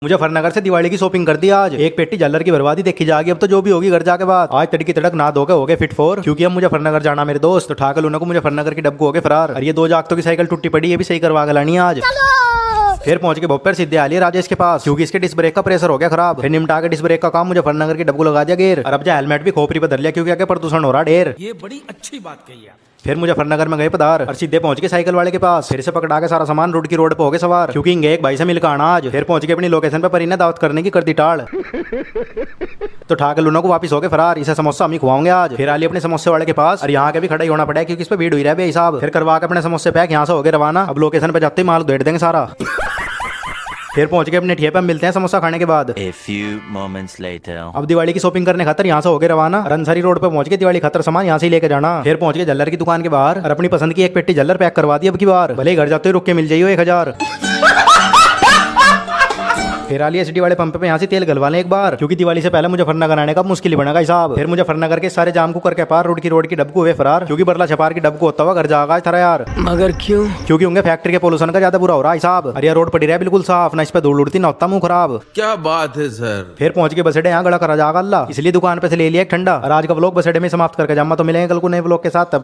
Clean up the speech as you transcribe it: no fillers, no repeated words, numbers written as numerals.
मुजफ्फरनगर से दिवाली की शॉपिंग कर दी आज। एक पेटी जल्लर की बर्बादी देखी जाएगी। अब तो जो भी होगी घर जाके बाद। आज तड़की तड़क ना धोके हो गए फिट फोर, क्योंकि हम मुजफ्फरनगर जाना मेरे दोस्त। तो ठाकर उन्होंने को मुजफ्फरनगर की डब्बू हो गए फरार। और ये 2 जागतों की साइकिल टूटी पड़ी, ये भी सही करवा के लानी आज। फिर पहुंच के भोपर सीधे आ लिए राजेश के पास, क्योंकि इसके डिस्क ब्रेक का प्रेशर हो गया खराब। फिर निमटा के डिस्क ब्रेक का काम मुजफ्फरनगर की डब्बू लगा दिया गेर। और अब जो हेलमेट भी खोपरी पर धर लिया, क्योंकि आगे प्रदूषण हो रहा ढेर। ये बड़ी अच्छी बात कही है। फिर मुजफ्फरनगर में गए पधार और सीधे पहुंच के साइकिल वाले के पास। फिर से पकड़ा के सारा सामान रोड पे हो गए सवार, क्योंकि इंगे एक भाई से मिलकर आना आज। फिर पहुंच के अपनी लोकेशन पे परीने दावत करने की कर दी टाड़। तो ठाकर लूना को वापस हो गए फरार। इसे समोसा हम ही खुआओगे आज। फिर आली अपने समोसे वाले के पास, और यहाँ के भी खड़ा ही होना पड़ा, क्योंकि इस पे भीड़ हुई रहा है हिसाब। फिर करवा के अपने समोसे पैक यहाँ से हो गए रवाना। अब लोकेशन पे जाते ही माल उधेड़ देंगे सारा। फिर पहुंच के अपने ठिये पे मिलते हैं समोसा खाने के बाद। A few moments later. अब दिवाली की शॉपिंग करने खातर यहाँ से हो गए रवाना। रनसरी रोड पे पहुंच के दिवाली खातर सामान यहाँ से ही लेके जाना। फिर पहुंच के जल्लर की दुकान के बाहर और अपनी पसंद की एक पेटी जल्लर पैक करवा दी अब की बार। भले ही घर जाते ही रुक के मिल जाइए 1000। फिर आलिया सिटी वाले पंप पे यहाँ से तेल गलवा लें एक बार, क्योंकि दिवाली से पहले मुजफ्फरनगर आने का मुश्किल ही बनेगा हिसाब। फिर मुजफ्फरनगर के सारे जाम को करके पार रोड की डब्बू हुए फरार, क्योंकि बरला छपार की डब्बू होता हुआ घर जाएगा थारा यार। मगर क्यों? क्योंकि उनके फैक्ट्री के पोल्यूशन का ज्यादा बुरा हो रहा है हिसाब। और यह रोड पड़ी रहा है बिल्कुल साफ, ना इस पे धूल उड़ती ना होता मुंह खराब। क्या बात है सर। फिर पहुंच के बसेडे यहाँ गड़ा करा जाएगा अल्लाह, इसलिए दुकान पे से ले लिया एक ठंडा। और आज का व्लॉग बसेडे में समाप्त करके जामा। तो मिलेंगे कल को नए व्लॉग के साथ। तब